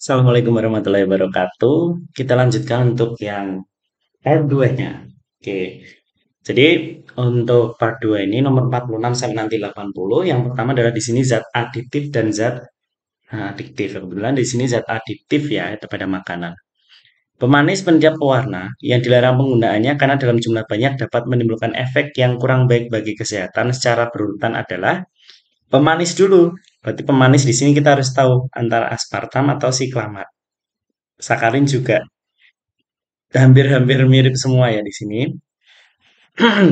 Assalamualaikum warahmatullahi wabarakatuh. Kita lanjutkan untuk yang part 2-nya. Oke. Jadi untuk part 2 ini nomor 46 sampai nanti 80. Yang pertama adalah di sini zat aditif dan zat adiktif. Kebetulan di sini zat adiktif ya pada makanan. Pemanis penyedap pewarna yang dilarang penggunaannya karena dalam jumlah banyak dapat menimbulkan efek yang kurang baik bagi kesehatan secara berurutan adalah pemanis dulu. Berarti pemanis di sini kita harus tahu antara aspartam atau siklamat. Sakarin juga hampir-hampir mirip semua ya di sini.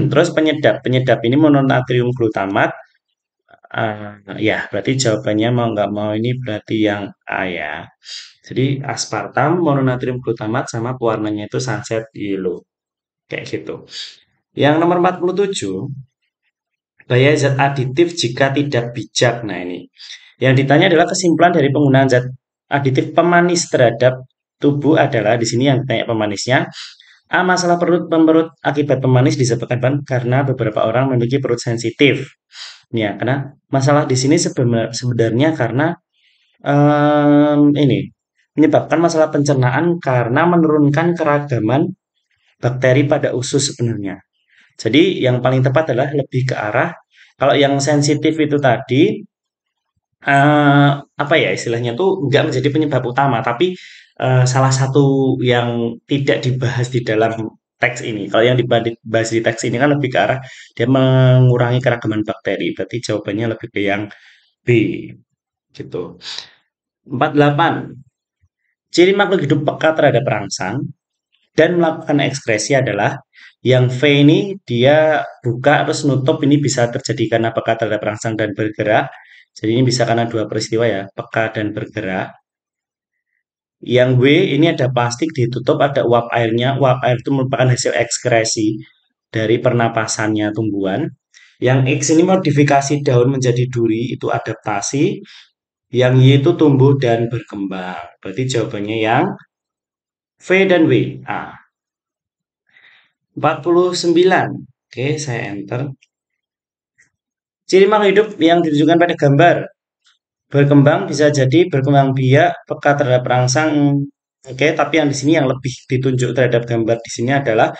Terus penyedap, penyedap ini mononatrium glutamat. Ya, berarti jawabannya mau nggak mau ini berarti yang A ya. Jadi aspartam, mononatrium glutamat sama pewarnanya itu sunset yellow. Kayak gitu. Yang nomor 47, bahaya zat aditif jika tidak bijak. Nah ini. Yang ditanya adalah kesimpulan dari penggunaan zat aditif pemanis terhadap tubuh adalah di sini yang ditanya pemanisnya. Masalah perut akibat pemanis disebabkan karena beberapa orang memiliki perut sensitif. Ya, karena masalah di sini sebenarnya karena ini menyebabkan masalah pencernaan karena menurunkan keragaman bakteri pada usus sebenarnya. Jadi yang paling tepat adalah lebih ke arah kalau yang sensitif itu tadi apa ya istilahnya tuh nggak menjadi penyebab utama, tapi salah satu yang tidak dibahas di dalam teks ini. Kalau yang dibahas di teks ini kan lebih ke arah dia mengurangi keragaman bakteri. Berarti jawabannya lebih ke yang B gitu. 48. Ciri makhluk hidup peka terhadap rangsang dan melakukan ekskresi adalah yang V ini dia buka terus nutup ini bisa terjadi karena peka terhadap rangsang dan bergerak. Jadi ini bisa karena dua peristiwa ya, peka dan bergerak. Yang W ini ada plastik ditutup, ada uap airnya. Uap air itu merupakan hasil ekskresi dari pernapasannya tumbuhan. Yang X ini modifikasi daun menjadi duri, itu adaptasi. Yang Y itu tumbuh dan berkembang. Berarti jawabannya yang V dan W. 49. Oke, saya enter. Ciri makhluk hidup yang ditunjukkan pada gambar. Berkembang bisa jadi berkembang biak, peka terhadap rangsang. Oke, tapi yang di sini yang lebih ditunjuk terhadap gambar di sini adalah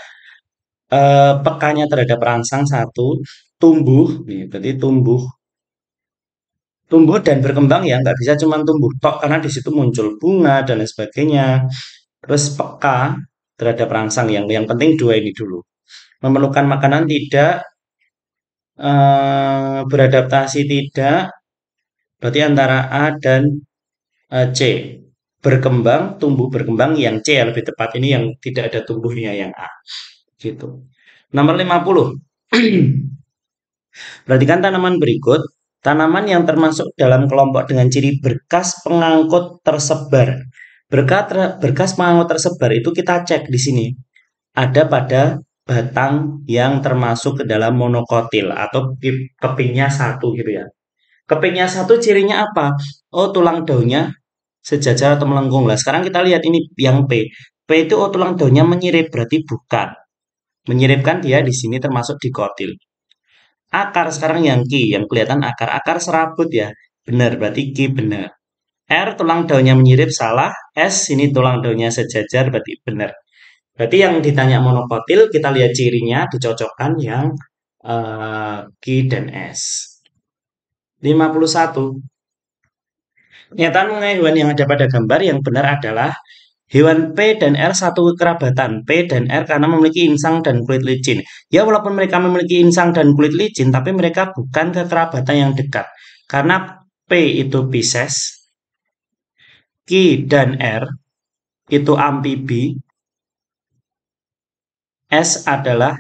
pekanya terhadap rangsang satu, tumbuh, nih, berarti tumbuh, tumbuh dan berkembang ya, nggak bisa cuma tumbuh tok karena di situ muncul bunga dan lain sebagainya. Terus peka terhadap rangsang yang penting dua ini dulu. Memerlukan makanan tidak, beradaptasi tidak, berarti antara A dan C. Berkembang, tumbuh berkembang yang C ya lebih tepat ini yang tidak ada tumbuhnya yang A. Gitu. Nomor 50. Perhatikan tanaman berikut. Tanaman yang termasuk dalam kelompok dengan ciri berkas pengangkut tersebar. Berkas pengangkut tersebar itu kita cek di sini. Ada pada batang yang termasuk ke dalam monokotil atau kepingnya satu gitu ya. Kepingnya satu cirinya apa? Oh, tulang daunnya sejajar atau melengkung. Lah, sekarang kita lihat ini yang P. P itu oh, tulang daunnya menyirip, berarti bukan. Menyiripkan dia di sini termasuk dikotil. Akar sekarang yang Q, yang kelihatan akar. Akar serabut ya. Benar, berarti Q benar. R tulang daunnya menyirip salah. S ini tulang daunnya sejajar berarti benar. Berarti yang ditanya monokotil kita lihat cirinya dicocokkan yang Q dan S. 51. Pernyataan mengenai hewan yang ada pada gambar yang benar adalah hewan P dan R satu kekerabatan. P dan R karena memiliki insang dan kulit licin. Ya walaupun mereka memiliki insang dan kulit licin, tapi mereka bukan kekerabatan yang dekat. Karena P itu Pisces, Q dan R itu amfibi, S adalah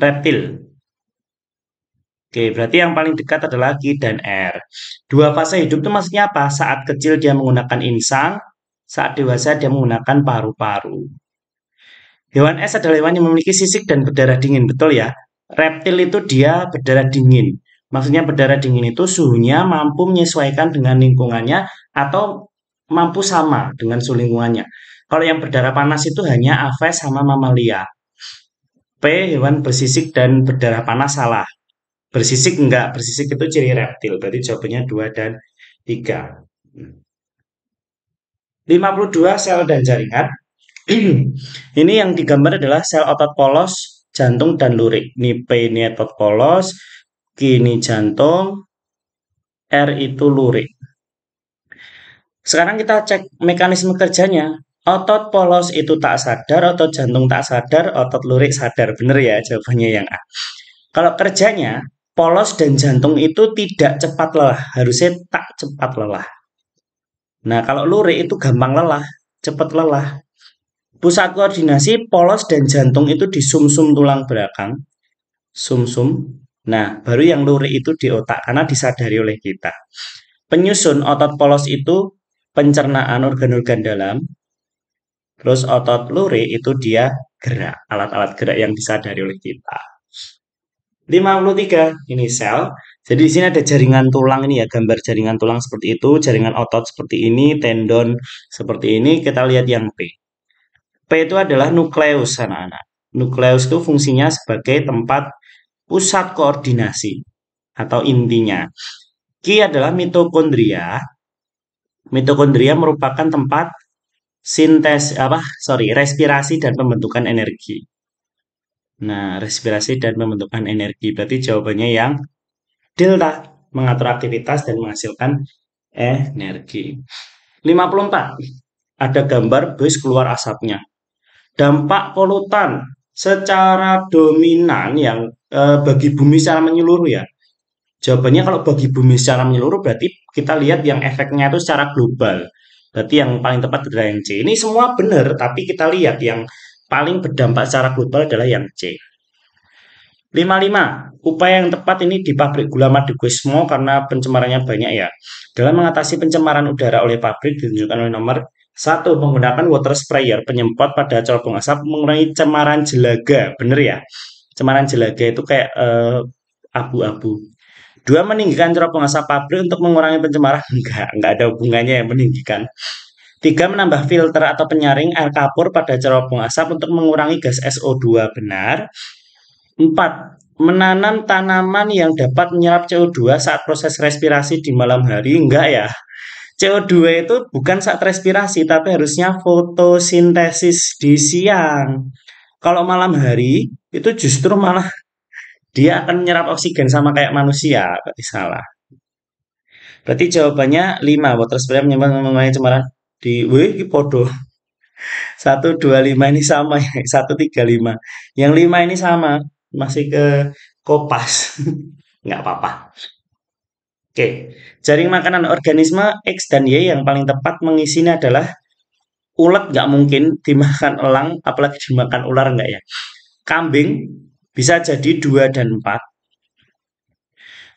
reptil. Oke, berarti yang paling dekat adalah Q dan R. Dua fase hidup itu maksudnya apa? Saat kecil dia menggunakan insang, saat dewasa dia menggunakan paru-paru. Hewan es adalah hewan yang memiliki sisik dan berdarah dingin, betul ya? Reptil itu dia berdarah dingin. Maksudnya berdarah dingin itu suhunya mampu menyesuaikan dengan lingkungannya atau mampu sama dengan suhu lingkungannya. Kalau yang berdarah panas itu hanya aves sama mamalia. P, hewan bersisik dan berdarah panas salah. Bersisik enggak, bersisik itu ciri reptil. Berarti jawabannya 2 dan 3. 52 sel dan jaringan. Ini yang digambar adalah sel otot polos, jantung, dan lurik. Ini P ini otot polos, Q ini jantung, R itu lurik. Sekarang kita cek mekanisme kerjanya. Otot polos itu tak sadar, otot jantung tak sadar, otot lurik sadar. Bener ya jawabannya yang A. Kalau kerjanya, polos dan jantung itu tidak cepat lelah. Harusnya tak cepat lelah. Nah, kalau lurik itu gampang lelah, cepat lelah. Pusat koordinasi polos dan jantung itu di sumsum tulang belakang. Sumsum. Nah, baru yang lurik itu di otak karena disadari oleh kita. Penyusun otot polos itu pencernaan organ-organ dalam. Terus otot lurik itu dia gerak, alat-alat gerak yang disadari oleh kita. 53 ini sel. Jadi di sini ada jaringan tulang ini ya, gambar jaringan tulang seperti itu, jaringan otot seperti ini, tendon seperti ini. Kita lihat yang P. P itu adalah nukleus anak-anak. Nukleus itu fungsinya sebagai tempat pusat koordinasi atau intinya. Q adalah mitokondria. Mitokondria merupakan tempat respirasi dan pembentukan energi. Nah, respirasi dan pembentukan energi berarti jawabannya yang delta, mengatur aktivitas dan menghasilkan energi. 54. Ada gambar bus keluar asapnya. Dampak polutan secara dominan yang bagi bumi secara menyeluruh ya. Jawabannya kalau bagi bumi secara menyeluruh berarti kita lihat yang efeknya itu secara global. Berarti yang paling tepat adalah yang C. Ini semua benar, tapi kita lihat yang paling berdampak secara global adalah yang C. 55. Upaya yang tepat ini di pabrik gula Madugesmo karena pencemarannya banyak ya. Dalam mengatasi pencemaran udara oleh pabrik ditunjukkan oleh nomor 1. Menggunakan water sprayer penyemprot pada cerobong asap mengurangi cemaran jelaga. Bener ya? Cemaran jelaga itu kayak abu-abu. 2. Meninggikan cerobong asap pabrik untuk mengurangi pencemaran. Enggak ada hubungannya yang meninggikan. 3. Menambah filter atau penyaring air kapur pada cerobong asap untuk mengurangi gas SO2. Benar. 4. Menanam tanaman yang dapat menyerap CO2 saat proses respirasi di malam hari. Enggak ya. CO2 itu bukan saat respirasi, tapi harusnya fotosintesis di siang. Kalau malam hari, itu justru malah dia akan menyerap oksigen sama kayak manusia. Berarti salah. Berarti jawabannya 5. Water sprayer mengurangi cemaran di ini podo. 125 ini sama ya. 135. Yang 5 ini sama. Masih ke kopas. Nggak apa-apa. Oke. Jaring makanan organisme X dan Y yang paling tepat mengisinya adalah ulet nggak mungkin dimakan elang, apalagi dimakan ular nggak ya. Kambing bisa jadi 2 dan 4.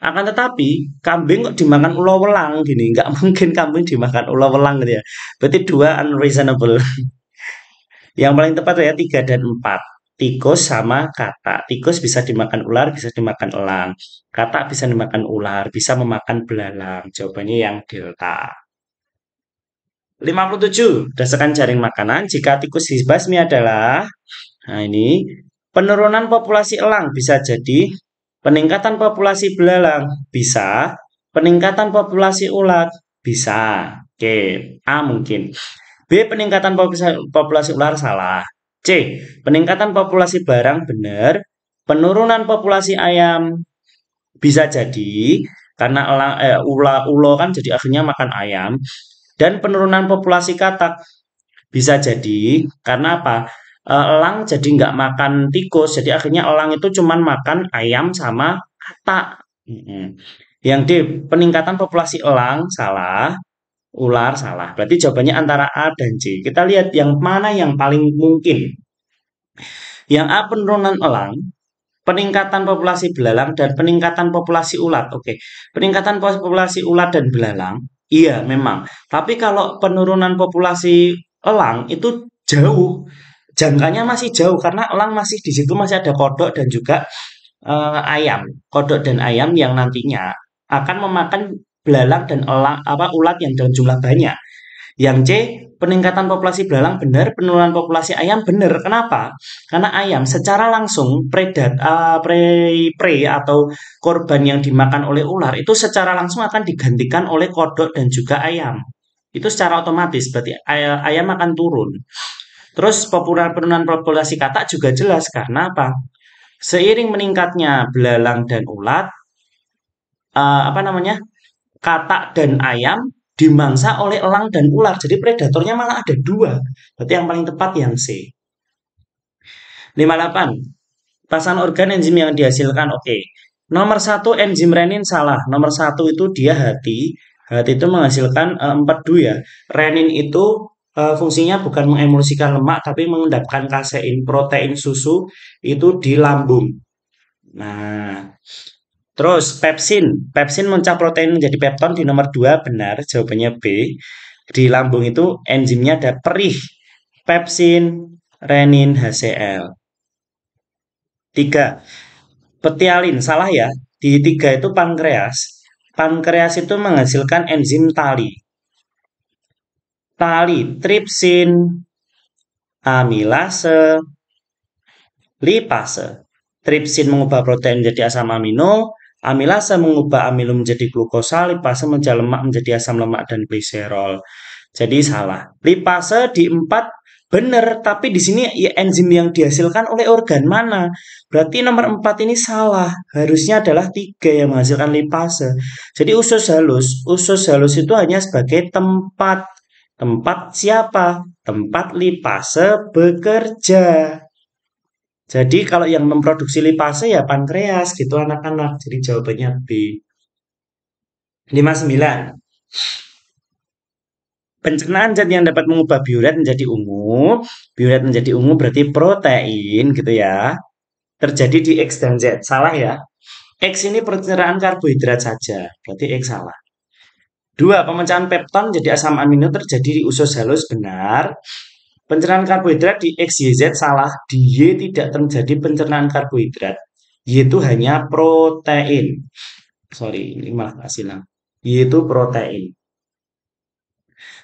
Akan tetapi kambing kok dimakan ulo-welang gini, nggak mungkin kambing dimakan ulo-welang gitu ya. Berarti 2 unreasonable. Yang paling tepat ya 3 dan 4. Tikus sama katak. Tikus bisa dimakan ular, bisa dimakan elang. Katak bisa dimakan ular, bisa memakan belalang. Jawabannya yang delta. 57. Berdasarkan jaring makanan, jika tikus dibasmi adalah, nah ini, penurunan populasi elang bisa jadi, peningkatan populasi belalang bisa, peningkatan populasi ulat bisa. Oke, A mungkin. B. Peningkatan populasi ular salah. C. Peningkatan populasi barang benar. Penurunan populasi ayam bisa jadi karena ulo kan jadi akhirnya makan ayam. Dan penurunan populasi katak bisa jadi karena apa? Elang jadi nggak makan tikus, jadi akhirnya elang itu cuman makan ayam sama katak. Yang D. Peningkatan populasi elang salah. Ular salah. Berarti jawabannya antara A dan C. Kita lihat yang mana yang paling mungkin. Yang A penurunan elang, peningkatan populasi belalang, dan peningkatan populasi ulat. Oke, peningkatan populasi ulat dan belalang, iya memang. Tapi kalau penurunan populasi elang itu jauh, jangkanya masih jauh karena elang masih di situ masih ada kodok dan juga ayam. Kodok dan ayam yang nantinya akan memakan belalang dan ulat yang dalam jumlah banyak. Yang C, peningkatan populasi belalang benar, penurunan populasi ayam benar. Kenapa? Karena ayam secara langsung prey atau korban yang dimakan oleh ular itu secara langsung akan digantikan oleh kodok dan juga ayam. Itu secara otomatis berarti ayam akan turun. Terus penurunan populasi katak juga jelas karena apa? Seiring meningkatnya belalang dan ulat, apa namanya? Katak dan ayam dimangsa oleh elang dan ular. Jadi predatornya malah ada dua. Berarti yang paling tepat yang C. 58. Pasangan organ enzim yang dihasilkan. Oke. Nomor satu enzim renin salah. Nomor satu itu dia hati. Hati itu menghasilkan empedu ya. Renin itu fungsinya bukan mengemulsikan lemak tapi mengendapkan kasein protein susu itu di lambung. Nah, terus pepsin. Pepsin mencap protein menjadi pepton di nomor 2 benar. Jawabannya B. Di lambung itu enzimnya ada perih. Pepsin, renin, HCl. 3. Petialin, salah ya. Di 3 itu pankreas. Pankreas itu menghasilkan enzim tali. Tali, tripsin, amilase, lipase. Tripsin mengubah protein menjadi asam amino, amilase mengubah amino menjadi glukosa, lipase menjadi lemak menjadi asam lemak dan gliserol. Jadi salah. Lipase di 4 benar, tapi di sini ya enzim yang dihasilkan oleh organ mana? Berarti nomor 4 ini salah. Harusnya adalah 3 yang menghasilkan lipase. Jadi usus halus. Usus halus itu hanya sebagai tempat. Tempat siapa? Tempat lipase bekerja. Jadi kalau yang memproduksi lipase ya pankreas gitu anak-anak. Jadi jawabannya B. 59. Pencernaan zat yang dapat mengubah biuret menjadi ungu. Biuret menjadi ungu berarti protein gitu ya. Terjadi di X dan Z. Salah ya. X ini pencernaan karbohidrat saja. Berarti X salah. 2. Pemecahan pepton jadi asam amino terjadi di usus halus. Benar. Pencernaan karbohidrat di X, Y, Z salah. Di Y tidak terjadi pencernaan karbohidrat. Y itu hanya protein. Sorry, ini malah silang. Y itu protein.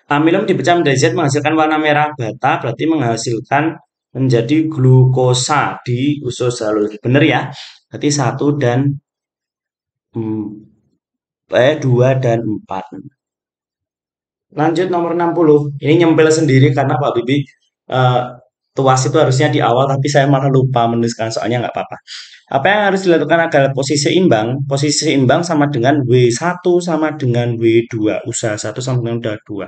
Amilum dipecah menjadi zat menghasilkan warna merah bata, berarti menghasilkan menjadi glukosa di usus halus. Benar ya? Berarti 1 dan 2 dan 4. Lanjut nomor 60. Ini nyempil sendiri karena Pak Bibi tuas itu harusnya di awal, tapi saya malah lupa menuliskan soalnya nggak apa-apa. Apa yang harus dilakukan agar posisi imbang? Posisi imbang sama dengan W1 sama dengan W2. Usaha 1 sama dengan usaha 2.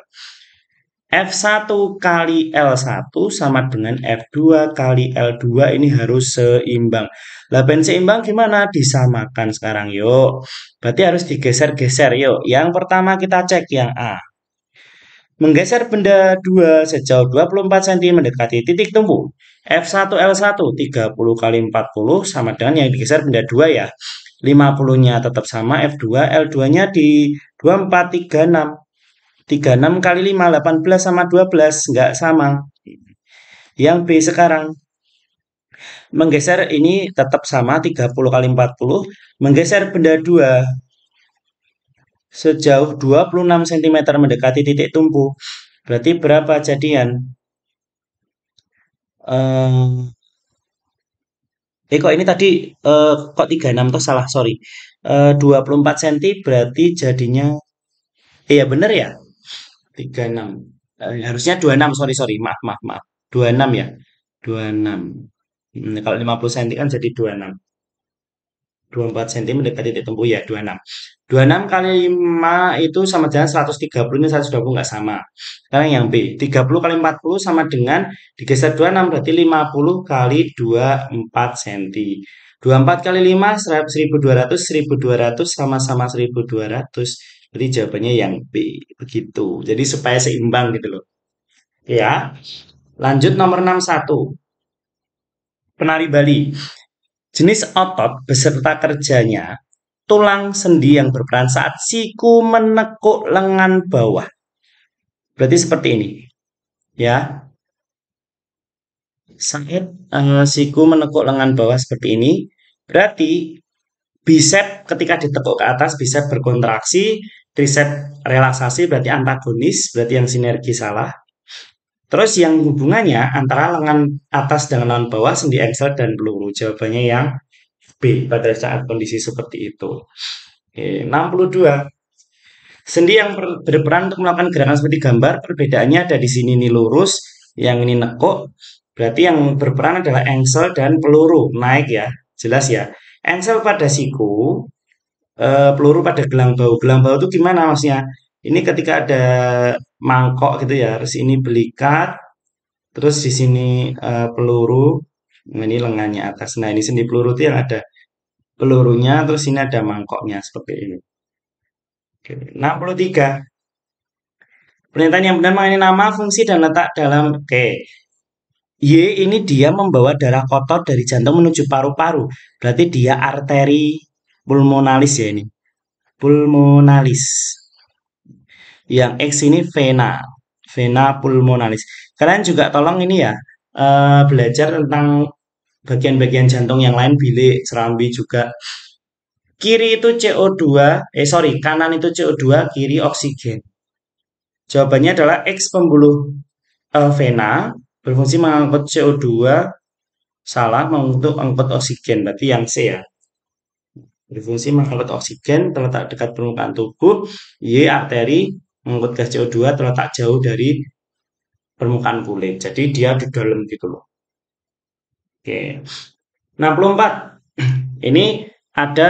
F1 kali L1 sama dengan F2 kali L2 ini harus seimbang. Lah ben seimbang gimana? Disamakan sekarang yuk. Berarti harus digeser-geser yuk. Yang pertama kita cek yang A. Menggeser benda 2 sejauh 24 cm mendekati titik tumpu. F1 L1 30 kali 40 sama dengan yang digeser benda 2 ya. 50-nya tetap sama, F2, L2-nya di 24, 36. 36 kali 5, 18 sama 12, nggak sama. Yang B sekarang. Menggeser ini tetap sama, 30 kali 40. Menggeser benda 2 sejauh 26 cm mendekati titik tumpu. Berarti berapa jadian? Kok ini tadi kok 36 tuh salah, sorry. 24 cm berarti jadinya iya bener ya? 36. Harusnya 26, sorry sorry. Maaf maaf maaf. 26 ya. 26. Kalau 50 cm kan jadi 26. 24 cm mendekati titik tumpu ya 26. 26 kali 5 itu sama dengan 130, ini 120 nggak sama. Sekarang yang B, 30 kali 40 sama dengan digeser 26 berarti 50 kali 24 cm. 24 kali 5 1200, 1200 sama-sama 1200. Jadi jawabannya yang B begitu. Jadi supaya seimbang gitu loh. Ya. Lanjut nomor 61. Penari Bali. Jenis otot beserta kerjanya tulang sendi yang berperan saat siku menekuk lengan bawah. Berarti seperti ini. Ya. Saat siku menekuk lengan bawah seperti ini, berarti bicep ketika ditekuk ke atas bicep berkontraksi, tricep relaksasi berarti antagonis, berarti yang sinergi salah. Terus yang hubungannya antara lengan atas dengan lengan bawah, sendi engsel dan peluru. Jawabannya yang B pada saat kondisi seperti itu. Oke, 62. Sendi yang berperan untuk melakukan gerakan seperti gambar, perbedaannya ada di sini nih lurus, yang ini nekuk. Berarti yang berperan adalah engsel dan peluru naik ya, jelas ya. Engsel pada siku, peluru pada gelang bau. Gelang bau itu gimana maksudnya? Ini ketika ada mangkok gitu ya, terus ini belikat, terus di sini peluru, nah, ini lengannya atas. Nah ini sendi peluru itu yang ada pelurunya, terus ini ada mangkoknya seperti ini. Oke, 63. Pernyataan yang benar mengenai nama, fungsi, dan letak dalam. Oke, Y ini dia membawa darah kotor dari jantung menuju paru-paru. Berarti dia arteri pulmonalis ya ini. Pulmonalis. Yang X ini vena. Vena pulmonalis. Kalian juga tolong ini ya, belajar tentang bagian-bagian jantung yang lain, bilik, serambi juga. Kiri itu CO2, sorry, kanan itu CO2, kiri oksigen. Jawabannya adalah X pembuluh vena berfungsi mengangkut CO2, salah untuk angkut oksigen, berarti yang C ya. Berfungsi mengangkut oksigen terletak dekat permukaan tubuh. Y arteri mengangkut gas CO2 terletak jauh dari permukaan kulit. Jadi dia di dalam gitu loh. Oke. 64. Ini ada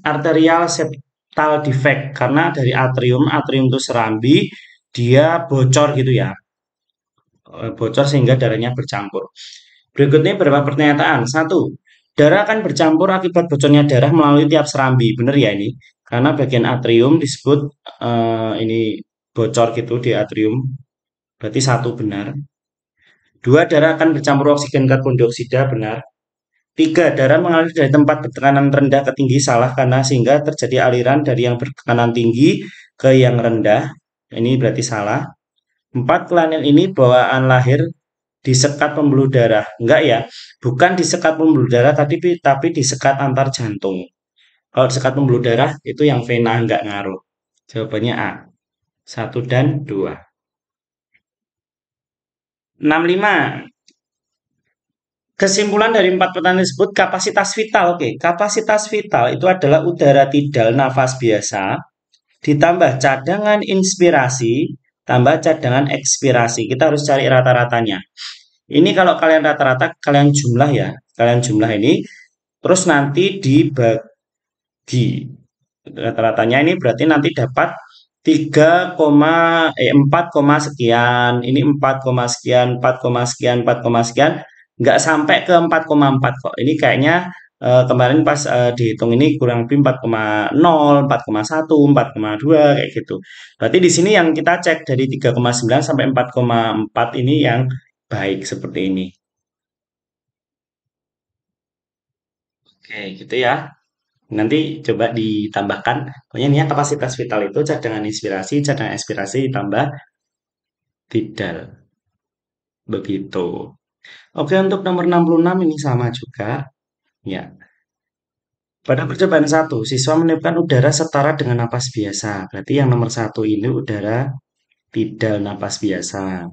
arterial septal defect karena dari atrium, atrium itu serambi, dia bocor gitu ya. Bocor sehingga darahnya bercampur. Berikutnya beberapa pernyataan. Satu, darah akan bercampur akibat bocornya darah melalui tiap serambi. Benar ya ini? Karena bagian atrium disebut ini bocor gitu di atrium. Berarti satu benar. Dua, darah akan bercampur oksigen karbon dioksida. Benar. Tiga, darah mengalir dari tempat bertekanan rendah ke tinggi. Salah karena sehingga terjadi aliran dari yang bertekanan tinggi ke yang rendah. Ini berarti salah. Empat, kelainan ini bawaan lahir disekat pembuluh darah. Enggak ya, bukan disekat pembuluh darah tapi disekat antar jantung. Kalau disekat pembuluh darah itu yang vena, enggak ngaruh. Jawabannya A. Satu dan 2. 65. Kesimpulan dari empat pertanyaan tersebut, kapasitas vital. Oke, kapasitas vital itu adalah udara tidal nafas biasa ditambah cadangan inspirasi tambah cadangan ekspirasi. Kita harus cari rata-ratanya. Ini kalau kalian rata-rata, kalian jumlah ya. Kalian jumlah ini, terus nanti dibagi. Rata-ratanya ini berarti nanti dapat 4, sekian. Ini 4, sekian, 4, sekian, 4, sekian. Nggak sampai ke 4,4 kok. Ini kayaknya kemarin pas dihitung ini kurang lebih 4,0, 4,1, 4,2 kayak gitu. Berarti di sini yang kita cek dari 3,9 sampai 4,4 ini yang baik seperti ini. Oke, gitu ya. Nanti coba ditambahkan. Pokoknya ini ya, kapasitas vital itu cadangan inspirasi, cadangan ekspirasi ditambah tidal. Begitu. Oke, untuk nomor 66 ini sama juga. Ya. Pada percobaan satu, siswa meniupkan udara setara dengan napas biasa. Berarti yang nomor satu ini udara tidal napas biasa.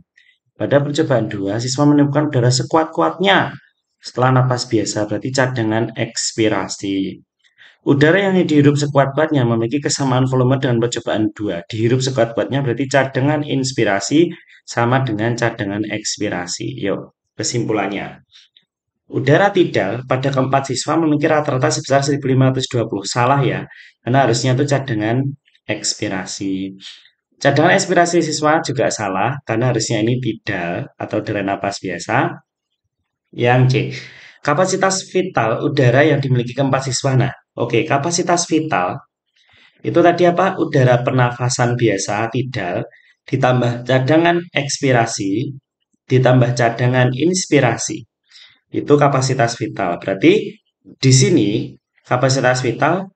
Pada percobaan dua, siswa meniupkan udara sekuat-kuatnya setelah napas biasa. Berarti cadangan ekspirasi. Udara yang dihirup sekuat-kuatnya memiliki kesamaan volume dengan percobaan 2. Dihirup sekuat-kuatnya berarti cadangan inspirasi sama dengan cadangan ekspirasi. Yuk, kesimpulannya. Udara tidal pada keempat siswa memiliki rata-rata sebesar 1520. Salah ya, karena harusnya itu cadangan ekspirasi. Cadangan ekspirasi siswa juga salah, karena harusnya ini tidal atau udara napas biasa. Yang C, kapasitas vital udara yang dimiliki keempat siswa. Nah, oke, kapasitas vital itu tadi apa? Udara pernafasan biasa, tidal, ditambah cadangan ekspirasi, ditambah cadangan inspirasi. Itu kapasitas vital. Berarti di sini kapasitas vital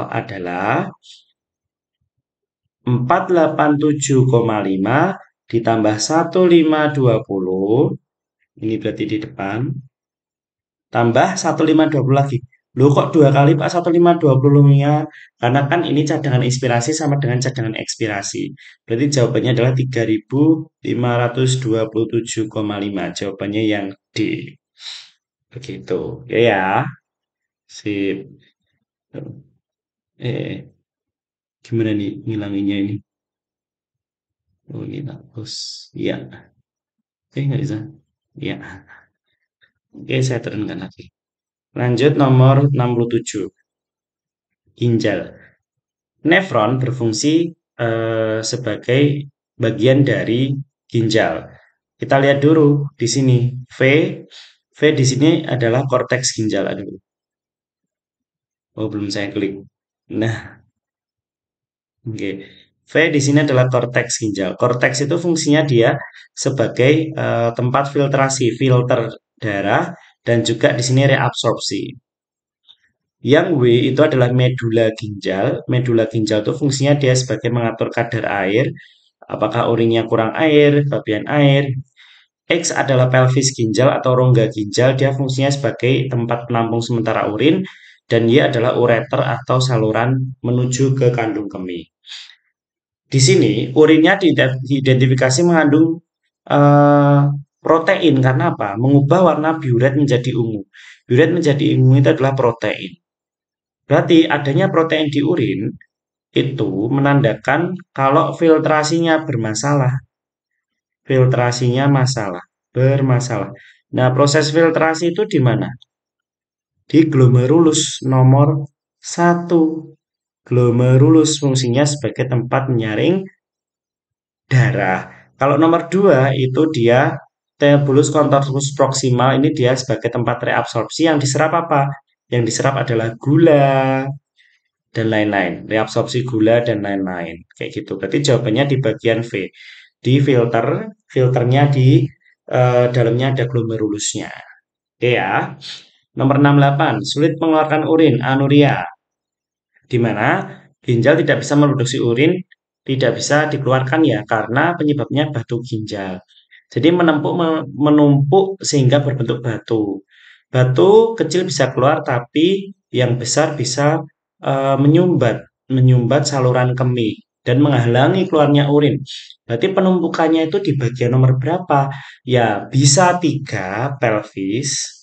adalah 487,5 ditambah 1520. Ini berarti di depan. Tambah 1520 lagi. Loh kok dua kali Pak 1520-nya? Karena kan ini cadangan inspirasi sama dengan cadangan ekspirasi. Berarti jawabannya adalah 3527,5. Jawabannya yang D. Begitu. Ya ya. Sip. Eh, Gimana nih ngilanginnya ini? Oh, ini hapus. Iya. Nggak bisa. Iya. Oke, saya turunkan lagi. Lanjut nomor 67. Ginjal. Nefron berfungsi sebagai bagian dari ginjal. Kita lihat dulu di sini. V. V di sini adalah korteks ginjal. Aduh. Oh, belum saya klik. Nah, oke. V di sini adalah korteks ginjal. Korteks itu fungsinya dia sebagai tempat filtrasi, filter darah, dan juga di sini reabsorpsi. Yang W itu adalah medula ginjal. Medula ginjal itu fungsinya dia sebagai mengatur kadar air, apakah urinnya kurang air, bagian air. X adalah pelvis ginjal atau rongga ginjal. Dia fungsinya sebagai tempat penampung sementara urin. Dan Y adalah ureter atau saluran menuju ke kandung kemih. Di sini urinnya diidentifikasi mengandung eh, protein karena apa? Mengubah warna biuret menjadi ungu. Biuret menjadi ungu itu adalah protein. Berarti adanya protein di urin itu menandakan kalau filtrasinya bermasalah. Filtrasinya bermasalah. Nah, proses filtrasi itu di mana? Di glomerulus nomor 1. Glomerulus fungsinya sebagai tempat menyaring darah. Kalau nomor 2 itu dia tabulus contorsus proximal, ini dia sebagai tempat reabsorpsi. Yang diserap apa? Yang diserap adalah gula dan lain-lain. Reabsorpsi gula dan lain-lain. Kayak gitu. Berarti jawabannya di bagian V. Di filter, filternya di dalamnya ada glomerulusnya. Oke ya. Nomor 68, sulit mengeluarkan urin, anuria. Di mana ginjal tidak bisa memproduksi urin, tidak bisa dikeluarkan ya karena penyebabnya batu ginjal. Jadi menumpuk sehingga berbentuk batu. Batu kecil bisa keluar tapi yang besar bisa menyumbat menyumbat saluran kemih dan menghalangi keluarnya urin. Berarti penumpukannya itu di bagian nomor berapa? Ya, bisa 3 pelvis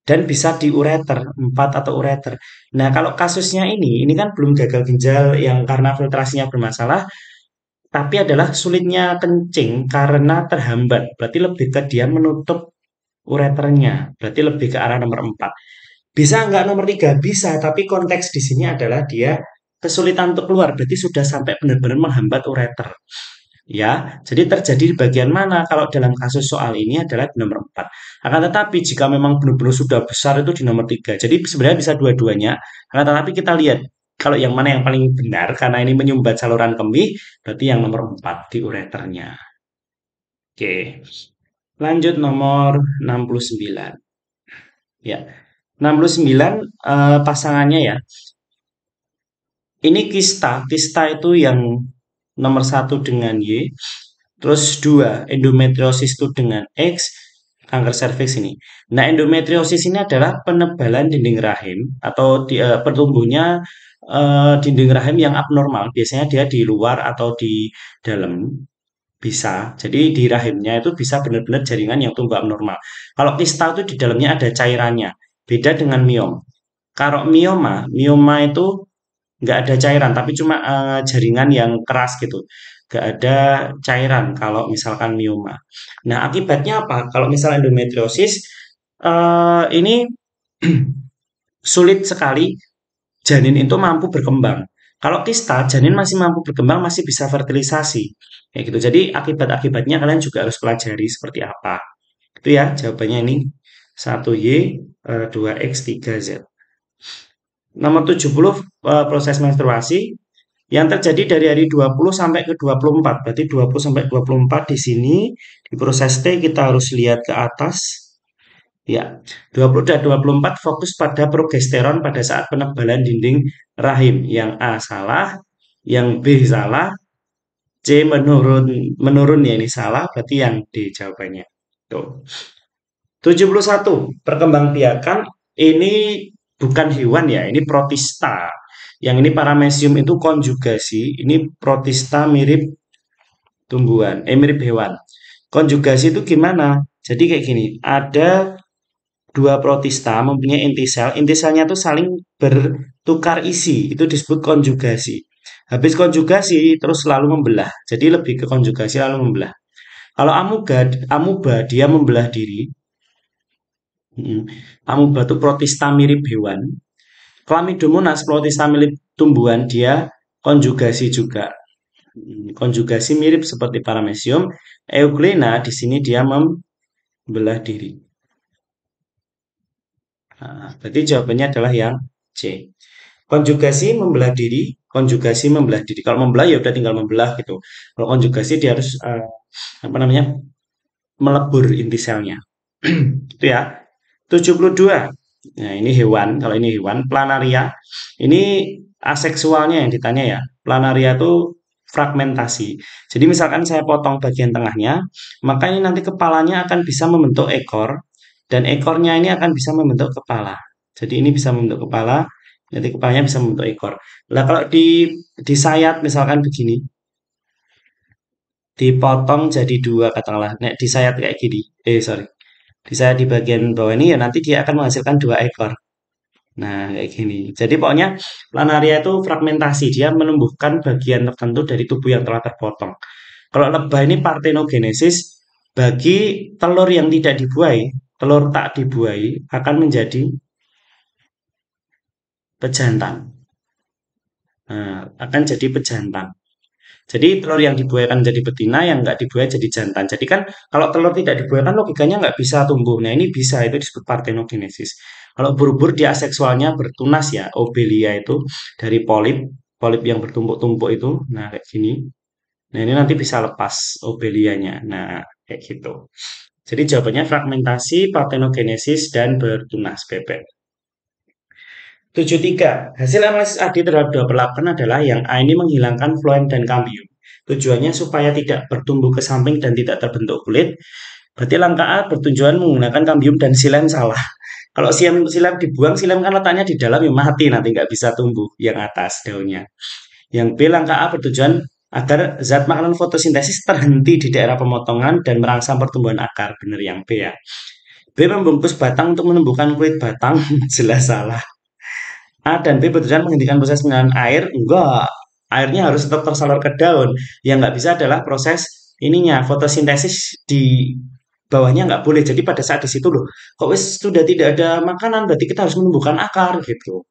dan bisa di ureter 4 atau ureter. Nah, kalau kasusnya ini kan belum gagal ginjal yang karena filtrasinya bermasalah, tapi adalah sulitnya kencing karena terhambat. Berarti lebih ke dia menutup ureternya. Berarti lebih ke arah nomor 4. Bisa nggak nomor 3? Bisa, tapi konteks di sini adalah dia kesulitan untuk keluar. Berarti sudah sampai benar-benar menghambat ureter. Ya, jadi terjadi di bagian mana kalau dalam kasus soal ini adalah di nomor 4. Akan tetapi jika memang benar-benar sudah besar itu di nomor 3. Jadi sebenarnya bisa dua-duanya. Akan tetapi kita lihat kalau yang mana yang paling benar karena ini menyumbat saluran kemih, berarti yang nomor 4 di ureternya. Oke. Lanjut nomor 69. Ya. 69 pasangannya ya. Ini kista. Kista itu yang nomor 1 dengan Y. Terus 2 endometriosis itu dengan X, kanker serviks ini. Nah, endometriosis ini adalah penebalan dinding rahim atau pertumbuhnya dinding rahim yang abnormal. Biasanya dia di luar atau di dalam bisa. Jadi di rahimnya itu bisa benar-benar jaringan yang tumbuh abnormal. Kalau kista itu di dalamnya ada cairannya. Beda dengan miom. Kalau mioma itu nggak ada cairan, tapi cuma jaringan yang keras gitu. Nggak ada cairan kalau misalkan mioma. Nah, akibatnya apa? Kalau misalnya endometriosis, ini sulit sekali janin itu mampu berkembang. Kalau kista, janin masih mampu berkembang, masih bisa fertilisasi. Kayak gitu. Jadi akibat-akibatnya kalian juga harus pelajari seperti apa. Itu ya jawabannya ini. 1Y, 2X, 3Z. Nomor 70 proses menstruasi yang terjadi dari hari 20 sampai ke 24. Berarti 20 sampai 24 di sini di proses T kita harus lihat ke atas. Ya, 20 dan 24 fokus pada progesteron pada saat penebalan dinding rahim. Yang A salah, yang B salah, C menurun ya ini salah, berarti yang D jawabannya. Tuh. 71. Perkembangbiakan ini bukan hewan ya, ini protista. Yang ini paramecium itu konjugasi, ini protista mirip tumbuhan, mirip hewan. Konjugasi itu gimana? Jadi kayak gini, ada dua protista mempunyai intisel, intiselnya itu saling bertukar isi, itu disebut konjugasi. Habis konjugasi terus selalu membelah. Jadi lebih ke konjugasi lalu membelah. Kalau amuba, amuba dia membelah diri. Amuba itu protista mirip hewan. Chlamydomonas protista mirip tumbuhan, dia konjugasi juga. Konjugasi mirip seperti paramecium. Euglena di sini dia membelah diri. Nah, berarti jawabannya adalah yang C. Konjugasi membelah diri, konjugasi membelah diri. Kalau membelah ya udah tinggal membelah gitu. Kalau konjugasi dia harus apa namanya? Melebur inti selnya. Itu ya. 72. Nah, ini hewan. Kalau ini hewan, planaria. Ini aseksualnya yang ditanya ya. Planaria itu fragmentasi. Jadi misalkan saya potong bagian tengahnya, maka ini nanti kepalanya akan bisa membentuk ekor, dan ekornya ini akan bisa membentuk kepala. Jadi ini bisa membentuk kepala, nanti kepalanya bisa membentuk ekor. Nah, kalau disayat misalkan begini, dipotong jadi dua katakanlah. Nek disayat kayak gini. Sorry. Disayat di bagian bawah ini ya nanti dia akan menghasilkan dua ekor. Nah, kayak gini. Jadi pokoknya planaria itu fragmentasi, dia menumbuhkan bagian tertentu dari tubuh yang telah terpotong. Kalau lebah ini partenogenesis, bagi telur yang tidak dibuai, telur tak dibuai akan menjadi pejantan. Nah, akan jadi pejantan. Jadi telur yang dibuai akan jadi betina, yang nggak dibuai jadi jantan. Jadi kan kalau telur tidak dibuai kan logikanya nggak bisa tumbuh. Nah ini bisa, itu disebut partenogenesis. Kalau ubur-ubur dia aseksualnya bertunas ya, obelia itu dari polip, polip yang bertumpuk-tumpuk itu. Nah kayak gini. Nah ini nanti bisa lepas obelianya. Nah kayak gitu. Jadi jawabannya fragmentasi, partenogenesis, dan bertunas bebek. 73. Hasil analisis AD terhadap dua perlakuan adalah yang A ini menghilangkan floem dan kambium. Tujuannya supaya tidak bertumbuh ke samping dan tidak terbentuk kulit. Berarti langkah A bertujuan menggunakan kambium dan silem salah. Kalau silem dibuang, silem kan letaknya di dalam yang mati, nanti nggak bisa tumbuh yang atas daunnya. Yang B, langkah A bertujuan agar zat makanan fotosintesis terhenti di daerah pemotongan dan merangsang pertumbuhan akar. Benar yang B ya. B, membungkus batang untuk menumbuhkan kulit batang. Jelas salah. A dan B bertujuan menghentikan proses penggunaan air. Enggak, airnya harus tetap tersalur ke daun. Yang nggak bisa adalah proses ininya, fotosintesis di bawahnya nggak boleh. Jadi pada saat di situ loh, kok wis sudah tidak ada makanan, berarti kita harus menumbuhkan akar gitu.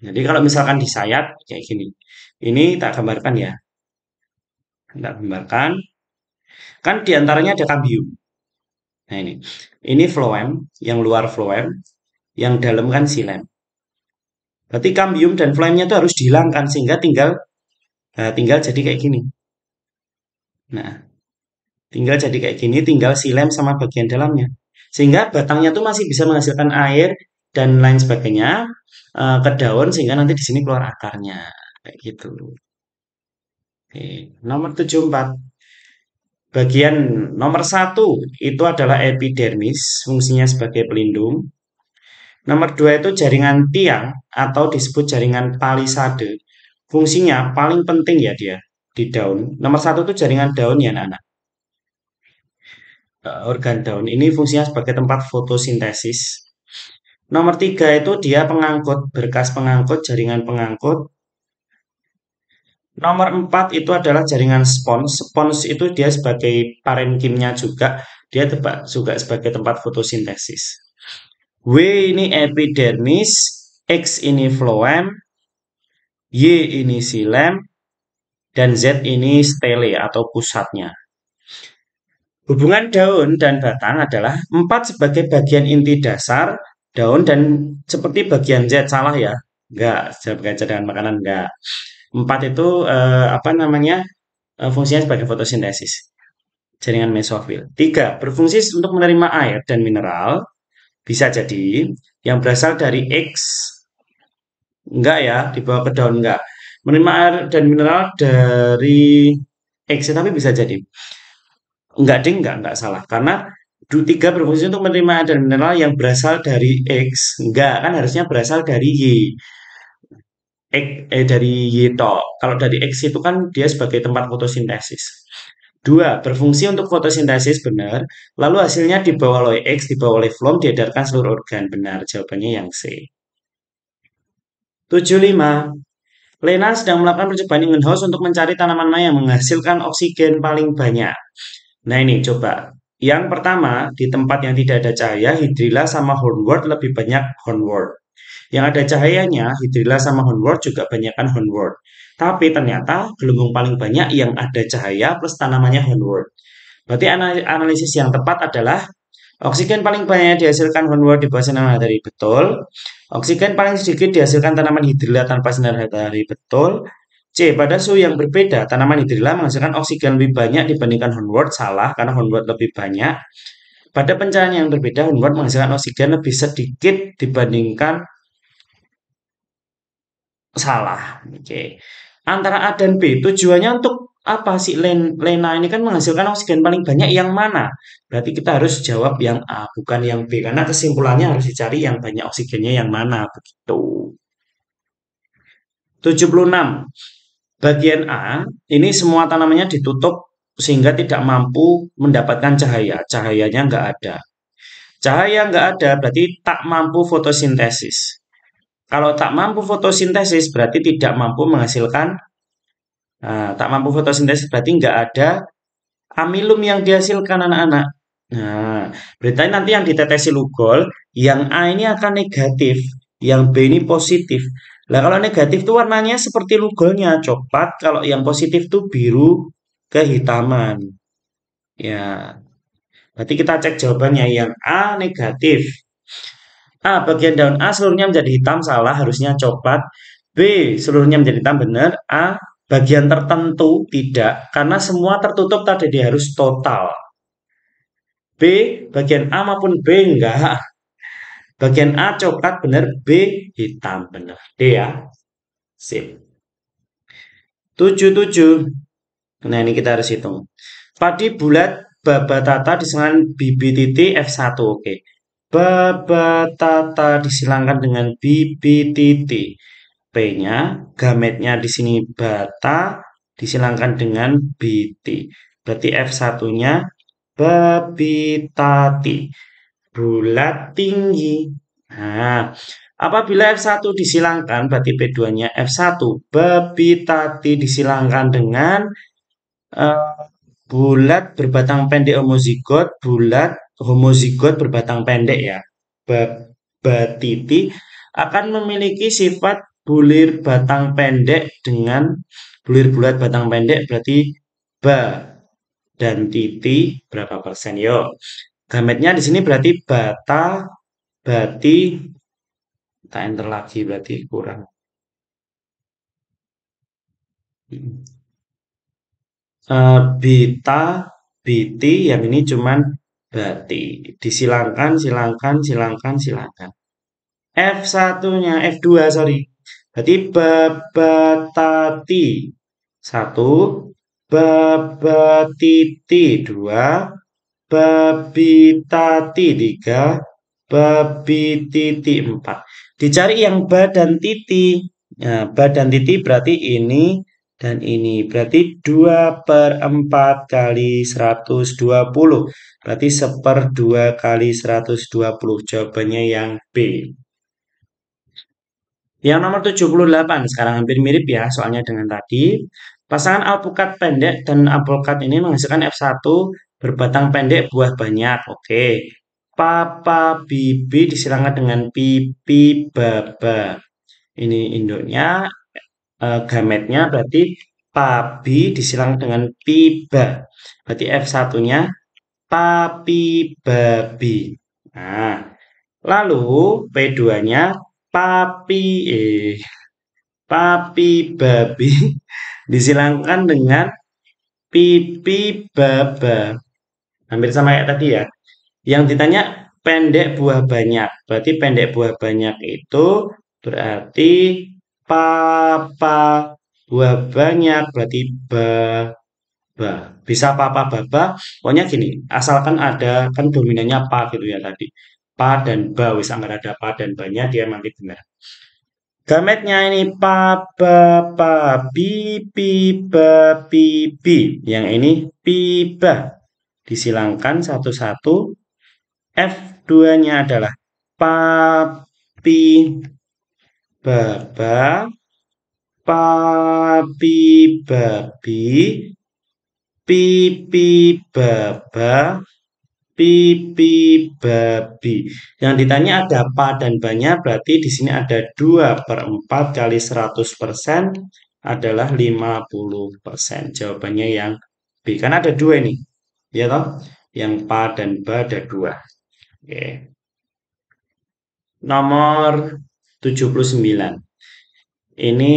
Jadi kalau misalkan disayat kayak gini, ini tak gambarkan ya, tak gambarkan. Kan diantaranya ada kambium. Nah ini phloem, yang luar phloem, yang dalam kan xilem. Berarti kambium dan phloemnya itu harus dihilangkan sehingga tinggal jadi kayak gini. Nah, tinggal jadi kayak gini, tinggal silem sama bagian dalamnya. Sehingga batangnya tuh masih bisa menghasilkan air dan lain sebagainya ke daun sehingga nanti di sini keluar akarnya. Kayak gitu. Oke, nomor 74. Bagian nomor 1 itu adalah epidermis, fungsinya sebagai pelindung. Nomor 2 itu jaringan tiang atau disebut jaringan palisade. Fungsinya paling penting ya dia di daun. Nomor 1 itu jaringan daun ya anak-anak. Organ daun ini fungsinya sebagai tempat fotosintesis. Nomor 3 itu dia pengangkut, berkas pengangkut, jaringan pengangkut. Nomor 4 itu adalah jaringan spons. Spons itu dia sebagai parenkimnya juga, dia juga sebagai tempat fotosintesis. W ini epidermis, X ini phloem, Y ini xilem, dan Z ini stele atau pusatnya. Hubungan daun dan batang adalah 4 sebagai bagian inti dasar daun dan seperti bagian Z, salah ya? Enggak, sebagai cadangan makanan enggak. 4 itu apa namanya? Fungsinya sebagai fotosintesis. Jaringan mesofil. 3, berfungsi untuk menerima air dan mineral. Bisa jadi yang berasal dari X, enggak ya, dibawa ke daun enggak. Menerima air dan mineral dari X, tapi bisa jadi. Enggak ding, enggak salah. Karena tiga berfungsi untuk menerima air dan mineral yang berasal dari X. Enggak, kan harusnya berasal dari Y. Dari Y tok. Kalau dari X itu kan dia sebagai tempat fotosintesis. 2, berfungsi untuk fotosintesis benar. Lalu hasilnya dibawa oleh X, dibawa oleh phloem, diedarkan seluruh organ. Benar, jawabannya yang C. 75. Lena sedang melakukan percobaan in house untuk mencari tanaman mana yang menghasilkan oksigen paling banyak. Nah ini coba. Yang pertama, di tempat yang tidak ada cahaya, hidrilla sama hornwort lebih banyak hornwort. Yang ada cahayanya, hidrilla sama hornwort juga banyakkan hornwort. Tapi ternyata gelembung paling banyak yang ada cahaya plus tanamannya hornwort. Berarti analisis yang tepat adalah oksigen paling banyak dihasilkan hornwort di bawah sinar matahari, betul. Oksigen paling sedikit dihasilkan tanaman hidrilla tanpa sinar matahari, betul. C. Pada suhu yang berbeda, tanaman hidrilla menghasilkan oksigen lebih banyak dibandingkan hornwort, salah karena hornwort lebih banyak. Pada pencahayaan yang berbeda, hornwort menghasilkan oksigen lebih sedikit dibandingkan, salah. Oke. Antara A dan B, tujuannya untuk apa sih Lena ini kan menghasilkan oksigen paling banyak yang mana? Berarti kita harus jawab yang A, bukan yang B. Karena kesimpulannya harus dicari yang banyak oksigennya yang mana. Begitu. 76. Bagian A, ini semua tanamannya ditutup sehingga tidak mampu mendapatkan cahaya. Cahayanya nggak ada. Cahaya nggak ada berarti tak mampu fotosintesis. Kalau tak mampu fotosintesis berarti tidak mampu menghasilkan. Nah, tak mampu fotosintesis berarti nggak ada amilum yang dihasilkan anak-anak. Nah, berarti nanti yang ditetesi Lugol, yang A ini akan negatif, yang B ini positif. Nah, kalau negatif itu warnanya seperti Lugolnya, coklat. Kalau yang positif itu biru kehitaman. Ya, berarti kita cek jawabannya. Yang A negatif. A, bagian daun A seluruhnya menjadi hitam, salah, harusnya coklat. B, seluruhnya menjadi hitam, benar. A, bagian tertentu, tidak. Karena semua tertutup tadi dia harus total. B, bagian A maupun B, enggak. Bagian A coklat, benar. B, hitam, benar. D ya. Sip. 77. Nah, ini kita harus hitung. Padi bulat babatata disilangkan bibit titik F1. Oke. Babatata disilangkan dengan bibit titik. P-nya, gametnya di sini bata disilangkan dengan biti. Berarti F1-nya babitati. Bulat tinggi. Nah, apabila F1 disilangkan, berarti P2-nya F1 babitati disilangkan dengan eh, bulat berbatang pendek homozigot, bulat homozigot berbatang pendek ya. Batiti akan memiliki sifat bulir batang pendek dengan bulir bulat batang pendek berarti ba dan titi berapa persen? Yo, gametnya di sini berarti bata, bati, tak enter lagi berarti kurang. Bita, biti, yang ini cuman bati. Disilangkan, silangkan, silangkan, silangkan. F1-nya, F2, sorry. Berarti babatati. Satu, babatiti. Dua, babitati. Tiga, babititi. Empat. Dicari yang ba dan titi. Nah, ba dan titi berarti ini dan ini. Berarti 2/4 kali 120. Berarti 1/2 kali 120. Jawabannya yang B. Yang nomor 78, sekarang hampir mirip ya soalnya dengan tadi. Pasangan alpukat pendek dan alpukat ini menghasilkan F1 berbatang pendek buah banyak. Oke. Papa bibi disilangkan dengan pipi baba. Ini induknya, gametnya berarti pabi disilangkan dengan piba. Berarti F1-nya papi babi. Nah, lalu P2-nya papi papi babi disilangkan dengan pipi baba. Hampir sama kayak tadi ya. Yang ditanya pendek buah banyak. Berarti pendek buah banyak itu berarti papa buah banyak berarti ba. Bisa papa baba. Pokoknya gini, asalkan ada kan dominannya pa gitu ya tadi. Pa dan ba, wis anggar ada pa dan banyak dia nanti benar. Gametnya ini pa, ba, pa, bi, pi, ba, pi, bi. Yang ini pi, ba. Disilangkan satu-satu. F2-nya adalah papi, baba, papi babi, pipi baba, pipi babi. Yang ditanya ada pa dan banyak, berarti di sini ada 2/4 kali 100% adalah 50%. Jawabannya yang B. Karena ada dua ini. Ya toh? Yang pa dan ba ada dua. Oke. Nomor 79. Ini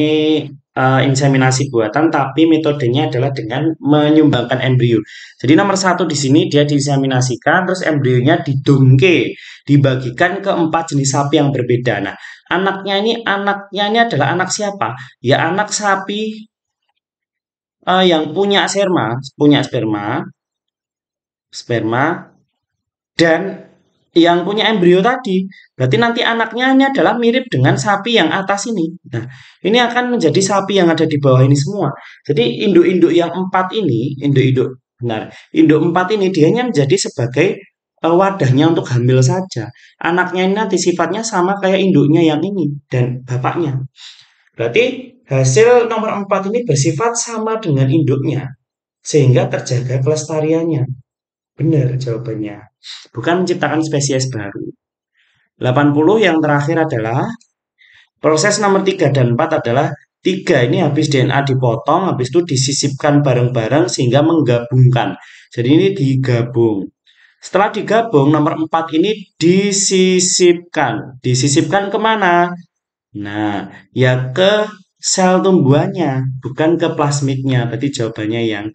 inseminasi buatan, tapi metodenya adalah dengan menyumbangkan embrio. Jadi nomor satu di sini dia diinseminasikan, terus embrionya didongke, dibagikan ke 4 jenis sapi yang berbeda. Nah, anaknya ini adalah anak siapa? Ya anak sapi yang punya sperma, sperma dan yang punya embrio tadi. Berarti nanti anaknya ini adalah mirip dengan sapi yang atas ini. Nah, ini akan menjadi sapi yang ada di bawah ini semua. Jadi induk-induk yang empat ini, induk empat ini dia hanya menjadi sebagai wadahnya untuk hamil saja. Anaknya ini nanti sifatnya sama kayak induknya yang ini dan bapaknya. Berarti hasil nomor 4 ini bersifat sama dengan induknya sehingga terjaga kelestariannya. Benar jawabannya. Bukan menciptakan spesies baru. 80 yang terakhir adalah proses nomor 3 dan 4 adalah 3 ini habis DNA dipotong, habis itu disisipkan bareng-bareng sehingga menggabungkan. Jadi ini digabung. Setelah digabung, nomor 4 ini disisipkan. Disisipkan kemana? Nah, ya ke sel tumbuhannya, bukan ke plasmidnya. Berarti jawabannya yang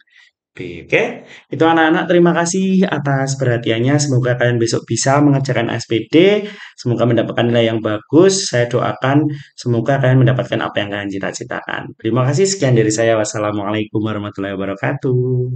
B. Oke, itu anak-anak terima kasih atas perhatiannya. Semoga kalian besok bisa mengerjakan SPD. Semoga mendapatkan nilai yang bagus. Saya doakan semoga kalian mendapatkan apa yang kalian cita-citakan. Terima kasih sekian dari saya. Wassalamualaikum warahmatullahi wabarakatuh.